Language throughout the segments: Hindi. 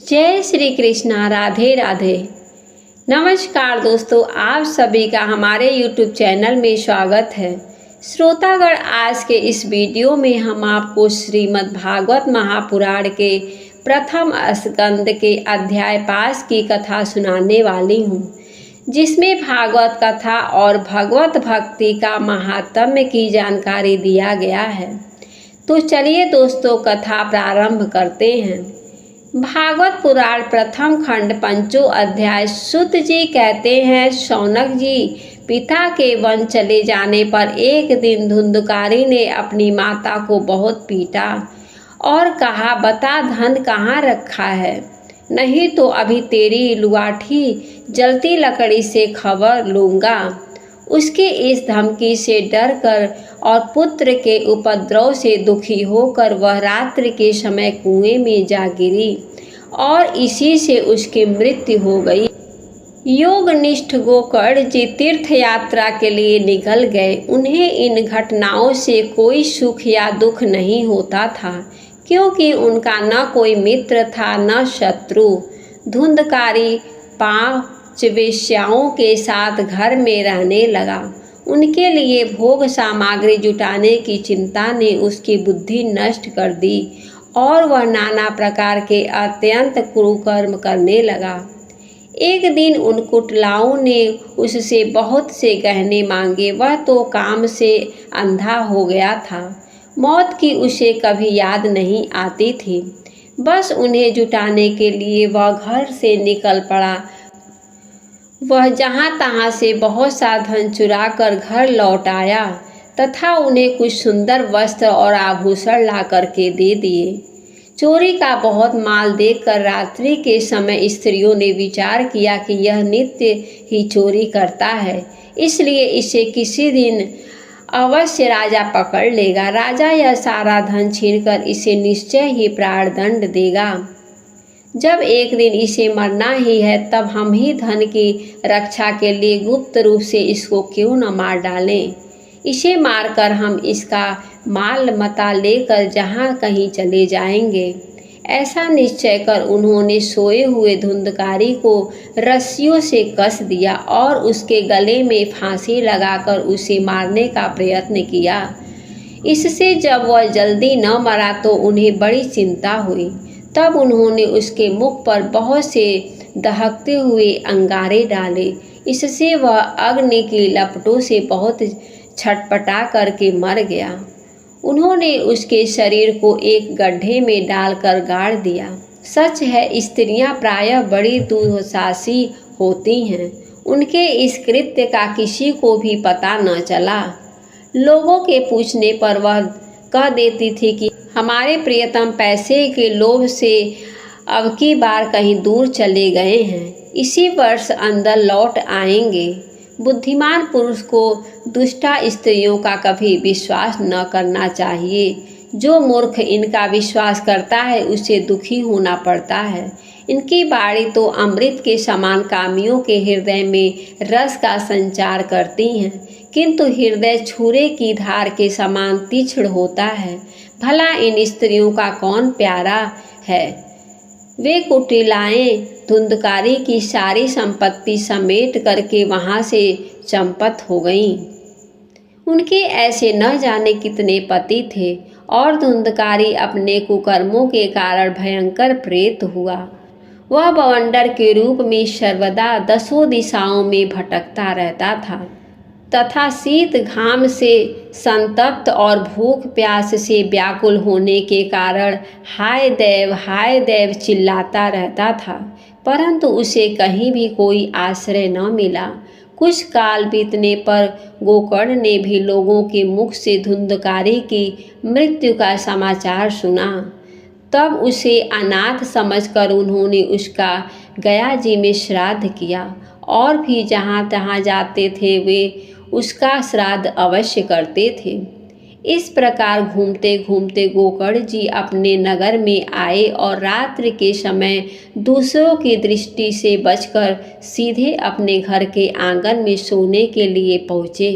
जय श्री कृष्णा। राधे राधे। नमस्कार दोस्तों, आप सभी का हमारे YouTube चैनल में स्वागत है। श्रोतागण, आज के इस वीडियो में हम आपको श्रीमद् भागवत महापुराण के प्रथम स्कंद के अध्याय 5 की कथा सुनाने वाली हूँ, जिसमें भागवत कथा और भगवत भक्ति का महात्म्य की जानकारी दिया गया है। तो चलिए दोस्तों, कथा प्रारंभ करते हैं। भागवत पुराण प्रथम खंड पंचो अध्याय। सुत जी कहते हैं, शौनक जी, पिता के वन चले जाने पर एक दिन धुंधकारी ने अपनी माता को बहुत पीटा और कहा, बता धन कहाँ रखा है, नहीं तो अभी तेरी लुआठी जलती लकड़ी से खबर लूँगा। उसके इस धमकी से डर कर और पुत्र के उपद्रव से दुखी होकर वह रात्रि के समय कुएं में जा गिरी और इसी से उसकी मृत्यु हो गई। योगनिष्ठ गोकर्ण जी तीर्थ यात्रा के लिए निकल गए। उन्हें इन घटनाओं से कोई सुख या दुख नहीं होता था, क्योंकि उनका न कोई मित्र था न शत्रु। धुंधकारी 5 वेश्याओं के साथ घर में रहने लगा। उनके लिए भोग सामग्री जुटाने की चिंता ने उसकी बुद्धि नष्ट कर दी और वह नाना प्रकार के अत्यंत कुकर्म करने लगा। एक दिन उन कुटिलाओं ने उससे बहुत से गहने मांगे। वह तो काम से अंधा हो गया था। मौत की उसे कभी याद नहीं आती थी। बस उन्हें जुटाने के लिए वह घर से निकल पड़ा। वह जहाँ तहाँ से बहुत सा धन चुरा कर घर लौट आया तथा उन्हें कुछ सुंदर वस्त्र और आभूषण ला करके दे दिए। चोरी का बहुत माल देखकर रात्रि के समय स्त्रियों ने विचार किया कि यह नित्य ही चोरी करता है, इसलिए इसे किसी दिन अवश्य राजा पकड़ लेगा। राजा यह सारा धन छीनकर इसे निश्चय ही प्राणदंड देगा। जब एक दिन इसे मरना ही है, तब हम ही धन की रक्षा के लिए गुप्त रूप से इसको क्यों न मार डालें। इसे मारकर हम इसका माल मता लेकर जहाँ कहीं चले जाएंगे। ऐसा निश्चय कर उन्होंने सोए हुए धुंधकारी को रस्सियों से कस दिया और उसके गले में फांसी लगाकर उसे मारने का प्रयत्न किया। इससे जब वह जल्दी न मरा तो उन्हें बड़ी चिंता हुई। तब उन्होंने उसके मुख पर बहुत से दहकते हुए अंगारे डाले। इससे वह अग्नि की लपटों से बहुत छटपटा करके मर गया। उन्होंने उसके शरीर को एक गड्ढे में डालकर गाड़ दिया। सच है, स्त्रियां प्रायः बड़ी दुस्साहसी होती हैं। उनके इस कृत्य का किसी को भी पता न चला। लोगों के पूछने पर वह कह देती थी कि हमारे प्रियतम पैसे के लोभ से अब की बार कहीं दूर चले गए हैं, इसी वर्ष अंदर लौट आएंगे। बुद्धिमान पुरुष को दुष्टा स्त्रियों का कभी विश्वास न करना चाहिए। जो मूर्ख इनका विश्वास करता है उसे दुखी होना पड़ता है। इनकी बाणी तो अमृत के समान कामियों के हृदय में रस का संचार करती हैं, किंतु हृदय छुरे की धार के समान तीक्ष्ण होता है। भला इन स्त्रियों का कौन प्यारा है। वे कुटिलाएं धुंधकारी की सारी संपत्ति समेट करके वहां से चंपत हो गईं। उनके ऐसे न जाने कितने पति थे और धुंधकारी अपने कुकर्मों के कारण भयंकर प्रेत हुआ। वह बवंडर के रूप में सर्वदा 10 दिशाओं में भटकता रहता था तथा शीत घाम से संतप्त और भूख प्यास से व्याकुल होने के कारण हाय देव चिल्लाता रहता था, परंतु उसे कहीं भी कोई आश्रय न मिला। कुछ काल बीतने पर गोकर्ण ने भी लोगों के मुख से धुंधकारी की मृत्यु का समाचार सुना। तब उसे अनाथ समझकर उन्होंने उसका गया जी में श्राद्ध किया और भी जहाँ तहाँ जाते थे वे उसका श्राद्ध अवश्य करते थे। इस प्रकार घूमते घूमते गोकर्ण जी अपने नगर में आए और रात्रि के समय दूसरों की दृष्टि से बचकर सीधे अपने घर के आंगन में सोने के लिए पहुँचे।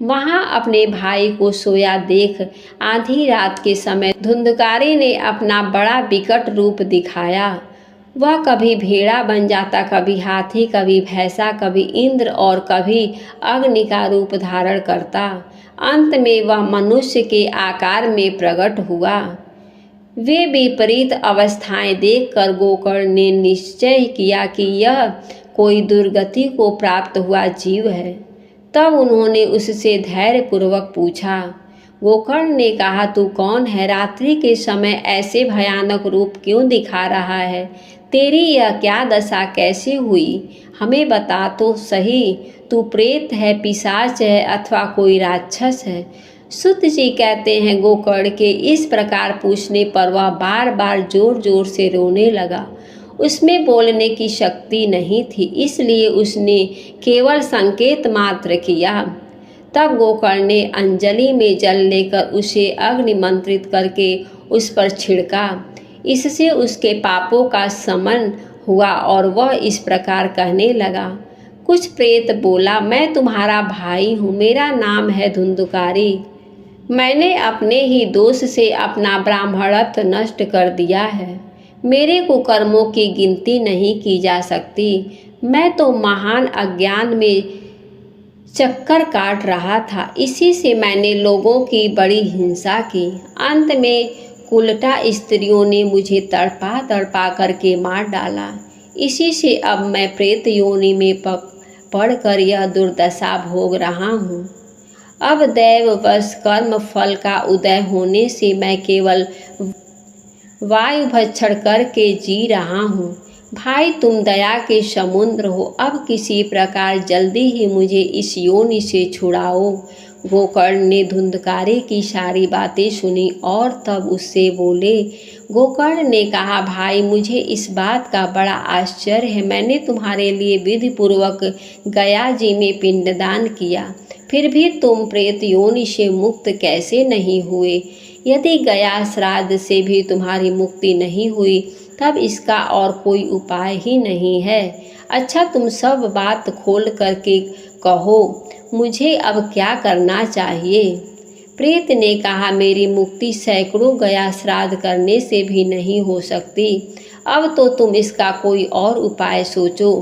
वहाँ अपने भाई को सोया देख आधी रात के समय धुंधकारी ने अपना बड़ा विकट रूप दिखाया। वह कभी भेड़ा बन जाता, कभी हाथी, कभी भैंसा, कभी इंद्र और कभी अग्नि का रूप धारण करता। अंत में वह मनुष्य के आकार में प्रकट हुआ। वे विपरीत अवस्थाएं देखकर गोकर्ण ने निश्चय किया कि यह कोई दुर्गति को प्राप्त हुआ जीव है। तब उन्होंने उससे धैर्यपूर्वक पूछा। गोकर्ण ने कहा, तू कौन है? रात्रि के समय ऐसे भयानक रूप क्यों दिखा रहा है? तेरी यह क्या दशा कैसे हुई? हमें बता तो सही। तू प्रेत है, पिशाच है अथवा कोई राक्षस है? सूत जी कहते हैं, गोकर्ण के इस प्रकार पूछने पर वह बार बार जोर जोर से रोने लगा। उसमें बोलने की शक्ति नहीं थी, इसलिए उसने केवल संकेत मात्र किया। तब गोकर्ण ने अंजलि में जल लेकर उसे अग्नि मंत्रित करके उस पर छिड़का। इससे उसके पापों का शमन हुआ और वह इस प्रकार कहने लगा। कुछ प्रेत बोला, मैं तुम्हारा भाई हूँ, मेरा नाम है धुंधुकारी। मैंने अपने ही दोष से अपना ब्राह्मणत्व नष्ट कर दिया है। मेरे कुकर्मों की गिनती नहीं की जा सकती। मैं तो महान अज्ञान में चक्कर काट रहा था, इसी से मैंने लोगों की बड़ी हिंसा की। अंत में उल्टा स्त्रियों ने मुझे तड़पा तड़पा करके मार डाला। इसी से अब मैं प्रेत योनि में पड़कर यह दुर्दशा भोग रहा हूँ। अब दैववश कर्म फल का उदय होने से मैं केवल वायु भक्षण करके जी रहा हूँ। भाई, तुम दया के समुद्र हो, अब किसी प्रकार जल्दी ही मुझे इस योनि से छुड़ाओ। गोकर्ण ने धुंधकारी की सारी बातें सुनी और तब उससे बोले। गोकर्ण ने कहा, भाई, मुझे इस बात का बड़ा आश्चर्य है। मैंने तुम्हारे लिए विधि पूर्वक गया जी में पिंडदान किया, फिर भी तुम प्रेत योनि से मुक्त कैसे नहीं हुए? यदि गया श्राद्ध से भी तुम्हारी मुक्ति नहीं हुई, तब इसका और कोई उपाय ही नहीं है। अच्छा, तुम सब बात खोल करके कहो, मुझे अब क्या करना चाहिए? प्रेत ने कहा, मेरी मुक्ति सैकड़ों गया श्राद्ध करने से भी नहीं हो सकती। अब तो तुम इसका कोई और उपाय सोचो।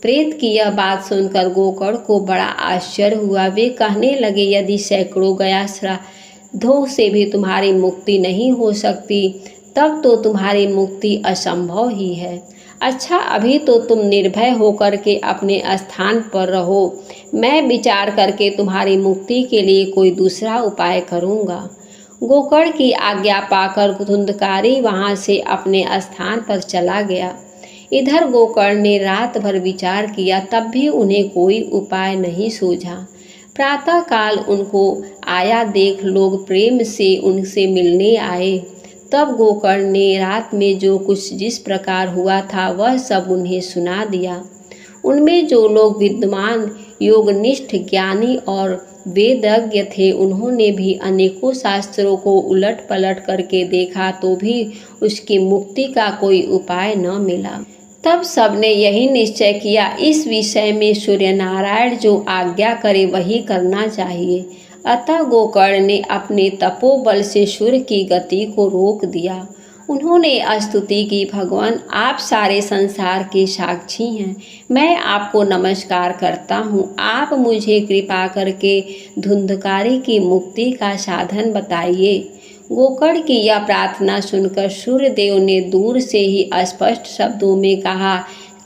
प्रेत की यह बात सुनकर गोकर्ण को बड़ा आश्चर्य हुआ। वे कहने लगे, यदि सैकड़ों गया श्राद्धों से भी तुम्हारी मुक्ति नहीं हो सकती, तब तो तुम्हारी मुक्ति असंभव ही है। अच्छा, अभी तो तुम निर्भय होकर के अपने स्थान पर रहो। मैं विचार करके तुम्हारी मुक्ति के लिए कोई दूसरा उपाय करूँगा। गोकर्ण की आज्ञा पाकर धुंधकारी वहाँ से अपने स्थान पर चला गया। इधर गोकर्ण ने रात भर विचार किया, तब भी उन्हें कोई उपाय नहीं सूझा। प्रातःकाल उनको आया देख लोग प्रेम से उनसे मिलने आए। तब गोकर्ण ने रात में जो कुछ जिस प्रकार हुआ था वह सब उन्हें सुना दिया। उनमें जो लोग विद्वान, योगनिष्ठ, ज्ञानी और वेदज्ञ थे, उन्होंने भी अनेकों शास्त्रों को उलट पलट करके देखा तो भी उसकी मुक्ति का कोई उपाय न मिला। तब सबने यही निश्चय किया, इस विषय में सूर्य नारायण जो आज्ञा करे वही करना चाहिए। अतः गोकर्ण ने अपने तपोबल से सूर्य की गति को रोक दिया। उन्होंने स्तुति की, भगवान, आप सारे संसार के साक्षी हैं। मैं आपको नमस्कार करता हूँ। आप मुझे कृपा करके धुंधकारी की मुक्ति का साधन बताइए। गोकर्ण की यह प्रार्थना सुनकर सूर्यदेव ने दूर से ही स्पष्ट शब्दों में कहा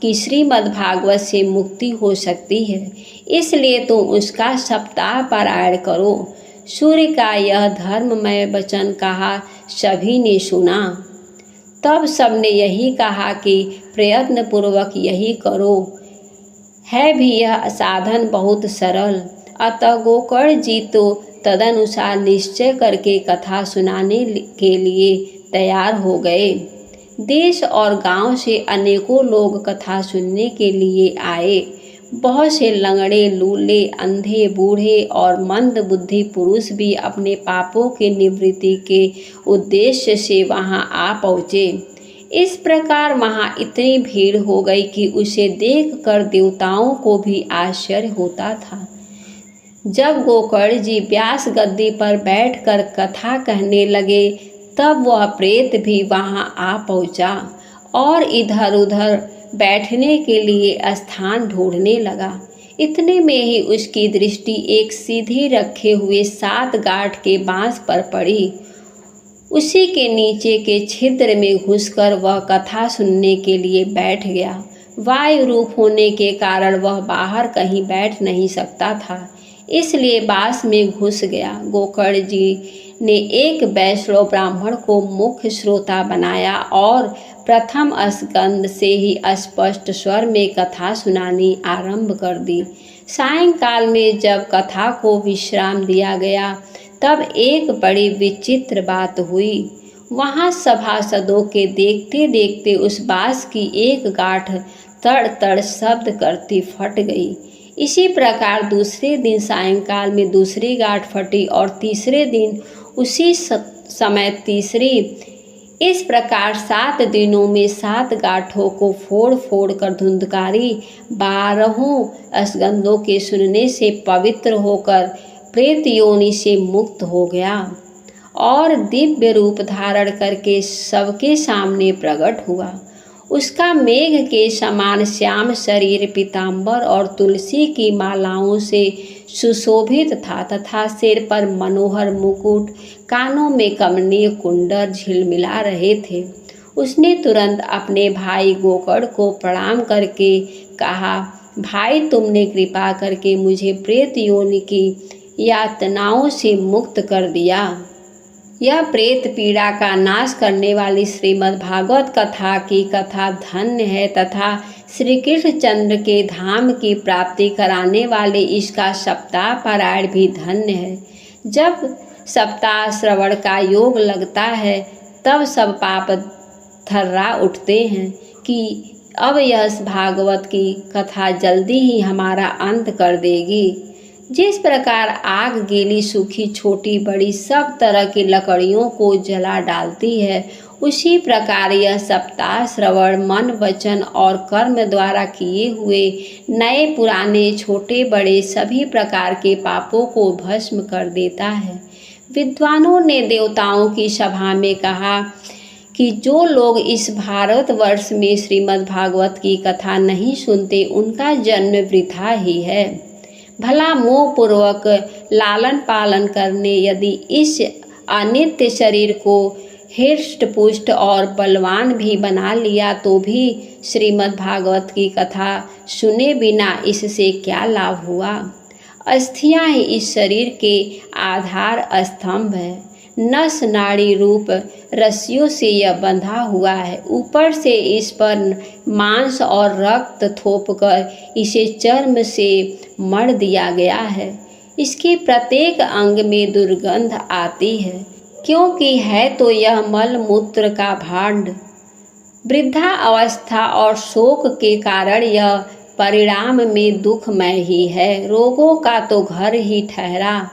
कि श्रीमद्भागवत से मुक्ति हो सकती है, इसलिए तुम उसका सप्ताह पारायण करो। सूर्य का यह धर्ममय वचन कहा सभी ने सुना। तब सबने यही कहा कि प्रयत्न पूर्वक यही करो। है भी यह साधन बहुत सरल। अतः गोकर्ण जी तो तदनुसार निश्चय करके कथा सुनाने के लिए तैयार हो गए। देश और गांव से अनेकों लोग कथा सुनने के लिए आए। बहुत से लंगड़े, लूले, अंधे, बूढ़े और मंद बुद्धि पुरुष भी अपने पापों की निवृत्ति के उद्देश्य से वहां आ पहुँचे। इस प्रकार वहां इतनी भीड़ हो गई कि उसे देखकर देवताओं को भी आश्चर्य होता था। जब गोकर्ण जी व्यास गद्दी पर बैठकर कथा कहने लगे, तब वह प्रेत भी वहां आ पहुंचा और इधर उधर बैठने के लिए स्थान ढूंढने लगा। इतने में ही उसकी दृष्टि एक सीधी रखे हुए 7 गांठ के बांस पर पड़ी। उसी के नीचे के छिद्र में घुसकर वह कथा सुनने के लिए बैठ गया। वायु रूप होने के कारण वह बाहर कहीं बैठ नहीं सकता था, इसलिए बांस में घुस गया। गोकर्ण जी ने एक वैष्णव ब्राह्मण को मुख्य श्रोता बनाया और प्रथम स्कंद से ही स्पष्ट स्वर में कथा सुनानी आरंभ कर दी। सायंकाल में जब कथा को विश्राम दिया गया तब एक बड़ी विचित्र बात हुई। वहाँ सभासदों के देखते देखते उस बांस की एक गांठ तड़ तड़ शब्द करती फट गई। इसी प्रकार दूसरे दिन सायंकाल में दूसरी गांठ फटी और तीसरे दिन उसी समय तीसरी। इस प्रकार 7 दिनों में 7 गांठों को फोड़ फोड़ कर धुंधकारी 12 स्कंदों के सुनने से पवित्र होकर प्रेत योनि से मुक्त हो गया और दिव्य रूप धारण करके सबके सामने प्रकट हुआ। उसका मेघ के समान श्याम शरीर पीताम्बर और तुलसी की मालाओं से सुशोभित था तथा सिर पर मनोहर मुकुट, कानों में कमनीय कुंडल झिलमिला रहे थे। उसने तुरंत अपने भाई गोकर्ण को प्रणाम करके कहा, भाई तुमने कृपा करके मुझे प्रेत योनि की यातनाओं से मुक्त कर दिया। यह प्रेत पीड़ा का नाश करने वाली श्रीमद् भागवत कथा की कथा धन्य है तथा श्री कृष्णचंद्र के धाम की प्राप्ति कराने वाले इसका सप्ताह पारायण भी धन्य है। जब सप्ताह श्रवण का योग लगता है तब सब पाप थर्रा उठते हैं कि अब यह भागवत की कथा जल्दी ही हमारा अंत कर देगी। जिस प्रकार आग गीली सूखी छोटी बड़ी सब तरह की लकड़ियों को जला डालती है, उसी प्रकार यह सप्ताह श्रवण मन वचन और कर्म द्वारा किए हुए नए पुराने छोटे बड़े सभी प्रकार के पापों को भस्म कर देता है। विद्वानों ने देवताओं की सभा में कहा कि जो लोग इस भारतवर्ष में श्रीमद् भागवत की कथा नहीं सुनते उनका जन्म वृथा ही है। भला मोह पूर्वक लालन पालन करने यदि इस अनित्य शरीर को हृष्ट पुष्ट और बलवान भी बना लिया तो भी श्रीमद् भागवत की कथा सुने बिना इससे क्या लाभ हुआ। अस्थियां ही इस शरीर के आधार स्तंभ है। नस नाड़ी रूप रस्सियों से यह बंधा हुआ है। ऊपर से इस पर मांस और रक्त थोपकर इसे चर्म से मढ़ दिया गया है। इसके प्रत्येक अंग में दुर्गंध आती है, क्योंकि है तो यह मल मूत्र का भांड। वृद्धा अवस्था और शोक के कारण यह परिणाम में दुखमय ही है। रोगों का तो घर ही ठहरा।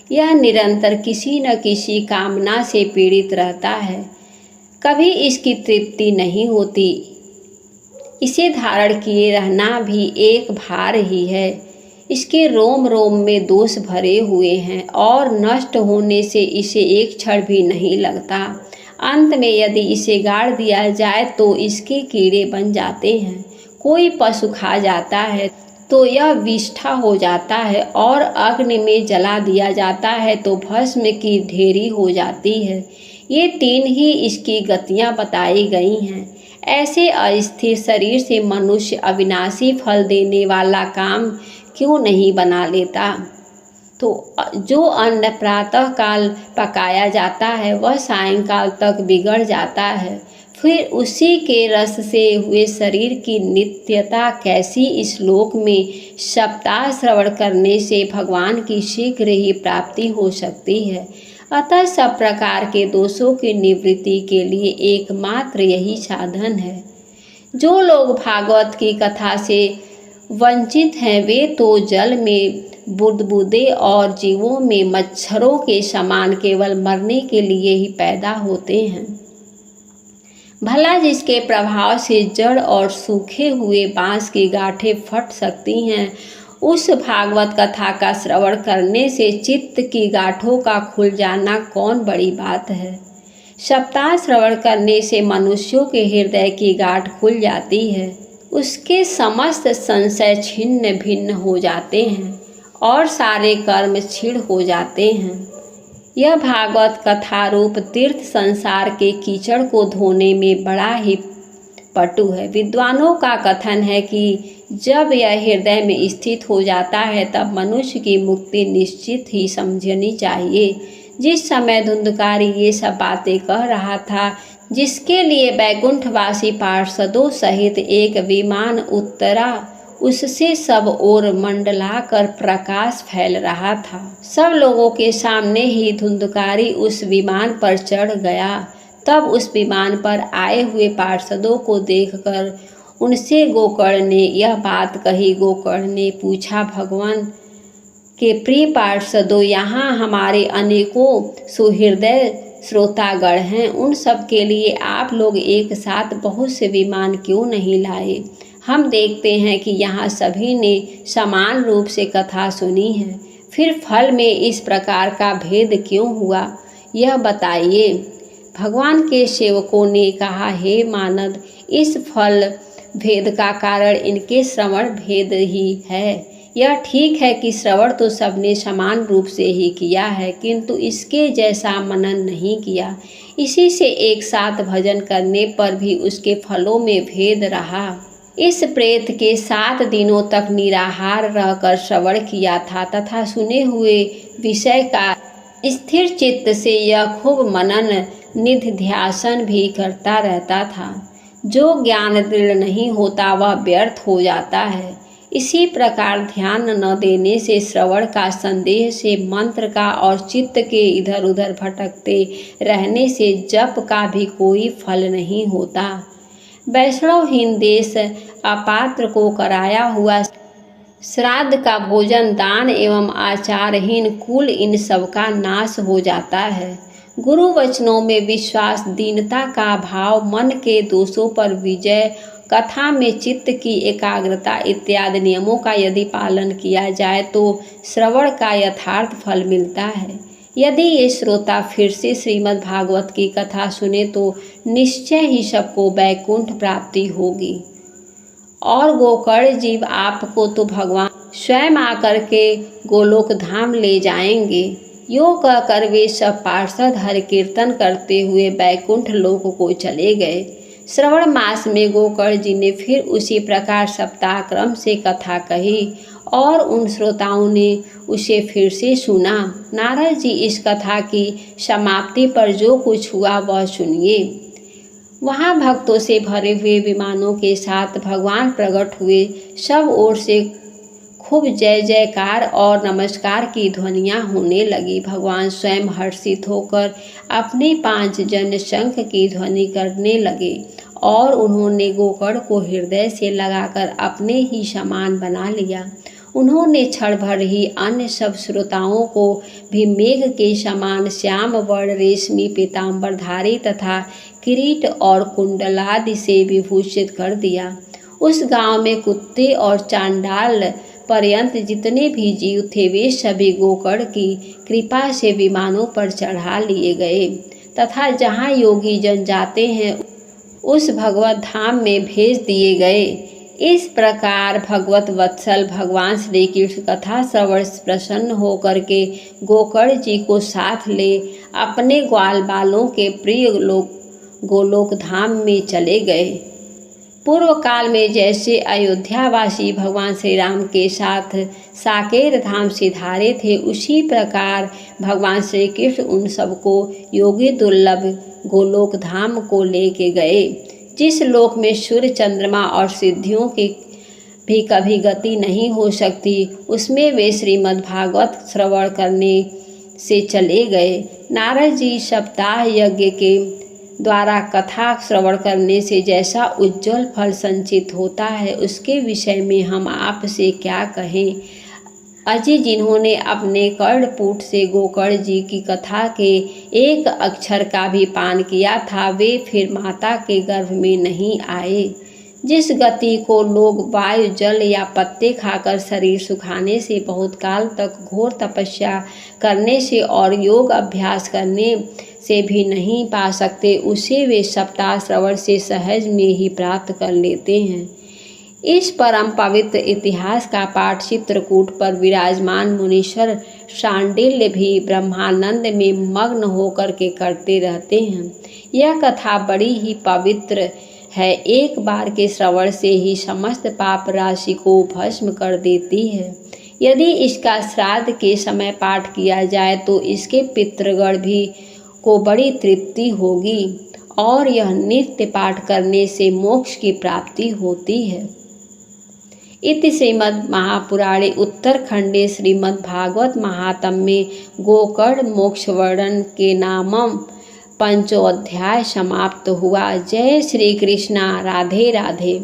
यह निरंतर किसी न किसी कामना से पीड़ित रहता है, कभी इसकी तृप्ति नहीं होती। इसे धारण किए रहना भी एक भार ही है। इसके रोम रोम में दोष भरे हुए हैं और नष्ट होने से इसे एक क्षण भी नहीं लगता। अंत में यदि इसे गाड़ दिया जाए तो इसके कीड़े बन जाते हैं। कोई पशु खा जाता है तो यह विष्ठा हो जाता है और अग्नि में जला दिया जाता है तो भस्म की ढेरी हो जाती है। ये 3 ही इसकी गतियाँ बताई गई हैं। ऐसे अस्थिर शरीर से मनुष्य अविनाशी फल देने वाला काम क्यों नहीं बना लेता। तो जो अन्न प्रातः काल पकाया जाता है वह सायंकाल तक बिगड़ जाता है। फिर उसी के रस से हुए शरीर की नित्यता कैसी इस लोक में सप्ताह श्रवण करने से भगवान की शीघ्र ही प्राप्ति हो सकती है। अतः सब प्रकार के दोषों की निवृत्ति के लिए एकमात्र यही साधन है। जो लोग भागवत की कथा से वंचित हैं वे तो जल में बुदबुदे और जीवों में मच्छरों के समान केवल मरने के लिए ही पैदा होते हैं। भला जिसके प्रभाव से जड़ और सूखे हुए बांस की गांठें फट सकती हैं, उस भागवत कथा का श्रवण करने से चित्त की गांठों का खुल जाना कौन बड़ी बात है। सप्ताह श्रवण करने से मनुष्यों के हृदय की गांठ खुल जाती है, उसके समस्त संशय छिन्न भिन्न हो जाते हैं और सारे कर्म क्षीण हो जाते हैं। यह भागवत कथा रूप तीर्थ संसार के कीचड़ को धोने में बड़ा ही पटु है। विद्वानों का कथन है कि जब यह हृदय में स्थित हो जाता है तब मनुष्य की मुक्ति निश्चित ही समझनी चाहिए। जिस समय धुंधकारी ये सब बातें कह रहा था, जिसके लिए बैकुंठवासी पार्षदों सहित एक विमान उतरा, उससे सब ओर मंडलाकर प्रकाश फैल रहा था। सब लोगों के सामने ही धुंधकारी उस विमान पर चढ़ गया। तब उस विमान पर आए हुए पार्षदों को देखकर उनसे गोकर्ण ने यह बात कही। गोकर्ण ने पूछा, भगवान के प्रिय पार्षदों, यहाँ हमारे अनेकों सुहृदय श्रोतागण हैं, उन सब के लिए आप लोग एक साथ बहुत से विमान क्यों नहीं लाए? हम देखते हैं कि यहाँ सभी ने समान रूप से कथा सुनी है, फिर फल में इस प्रकार का भेद क्यों हुआ, यह बताइए। भगवान के सेवकों ने कहा, हे मानद, इस फल भेद का कारण इनके श्रवण भेद ही है। यह ठीक है कि श्रवण तो सबने समान रूप से ही किया है, किंतु इसके जैसा मनन नहीं किया। इसी से एक साथ भजन करने पर भी उसके फलों में भेद रहा। इस प्रेत के 7 दिनों तक निराहार रहकर श्रवण किया था तथा सुने हुए विषय का स्थिर चित्त से यह खूब मनन निधिध्यासन भी करता रहता था। जो ज्ञान दृढ़ नहीं होता वह व्यर्थ हो जाता है। इसी प्रकार ध्यान न देने से, श्रवण का संदेह से, मंत्र का और चित्त के इधर उधर भटकते रहने से जप का भी कोई फल नहीं होता। वैष्णवहीन देश अपात्र को कराया हुआ श्राद्ध का भोजन, दान एवं आचारहीन कुल, इन सब का नाश हो जाता है। गुरु वचनों में विश्वास, दीनता का भाव, मन के दोषों पर विजय, कथा में चित्त की एकाग्रता इत्यादि नियमों का यदि पालन किया जाए तो श्रवण का यथार्थ फल मिलता है। यदि ये श्रोता फिर से श्रीमद् भागवत की कथा सुने तो निश्चय ही सबको बैकुंठ प्राप्ति होगी। और गोकर्ण जीव आपको तो भगवान स्वयं आकर के गोलोक धाम ले जाएंगे। यो कहकर वे सब पार्षद हरि कीर्तन करते हुए बैकुंठ लोक को चले गए। श्रवण मास में गोकर्ण जी ने फिर उसी प्रकार सप्ताह क्रम से कथा कही और उन श्रोताओं ने उसे फिर से सुना। नारद जी इस कथा की समाप्ति पर जो कुछ हुआ वह सुनिए। वहाँ भक्तों से भरे हुए विमानों के साथ भगवान प्रकट हुए। सब ओर से खूब जय जयकार और नमस्कार की ध्वनियाँ होने लगी। भगवान स्वयं हर्षित होकर अपने 5 जन शंख की ध्वनि करने लगे और उन्होंने गोकर्ण को हृदय से लगाकर अपने ही समान बना लिया। उन्होंने क्षण भर ही अन्य सब श्रोताओं को भी मेघ के समान श्याम वर्ण रेशमी पीताम्बरधारी तथा किरीट और कुंडलादि से विभूषित कर दिया। उस गांव में कुत्ते और चांडाल पर्यंत जितने भी जीव थे वे सभी गोकर्ण की कृपा से विमानों पर चढ़ा लिए गए तथा जहाँ योगी जन जाते हैं उस भगवत धाम में भेज दिए गए। इस प्रकार भगवत वत्सल भगवान श्री कृष्ण कथा श्रवण प्रसन्न होकर के गोकर्ण जी को साथ ले अपने ग्वाल बालों के प्रिय गोलोक धाम में चले गए। पूर्व काल में जैसे अयोध्यावासी भगवान श्री राम के साथ साकेत धाम सिधारे थे, उसी प्रकार भगवान श्री कृष्ण उन सबको योगी दुर्लभ गोलोक धाम को लेके गए, जिस लोक में सूर्य चंद्रमा और सिद्धियों की भी कभी गति नहीं हो सकती, उसमें वे श्रीमद् भागवत श्रवण करने से चले गए। नारद जी सप्ताह यज्ञ के द्वारा कथा श्रवण करने से जैसा उज्जवल फल संचित होता है उसके विषय में हम आपसे क्या कहें। अजी जिन्होंने अपने कर्णपुट से गोकर्ण जी की कथा के एक अक्षर का भी पान किया था वे फिर माता के गर्भ में नहीं आए। जिस गति को लोग वायु जल या पत्ते खाकर शरीर सुखाने से बहुत काल तक घोर तपस्या करने से और योग अभ्यास करने से भी नहीं पा सकते उसे वे सप्ताह श्रवण से सहज में ही प्राप्त कर लेते हैं। इस परम पवित्र इतिहास का पाठ चित्रकूट पर विराजमान मुनीश्वर शांडिल्य भी ब्रह्मानंद में मग्न होकर के करते रहते हैं। यह कथा बड़ी ही पवित्र है, एक बार के श्रवण से ही समस्त पाप राशि को भस्म कर देती है। यदि इसका श्राद्ध के समय पाठ किया जाए तो इसके पितृगण भी को बड़ी तृप्ति होगी और यह नित्य पाठ करने से मोक्ष की प्राप्ति होती है। इति श्रीमद् महापुराणे उत्तरखंडे श्रीमद् भागवत महात्म्ये गोकर्ण मोक्ष वर्णन के नामम पंचोध्याय समाप्त हुआ। जय श्री कृष्णा। राधे राधे।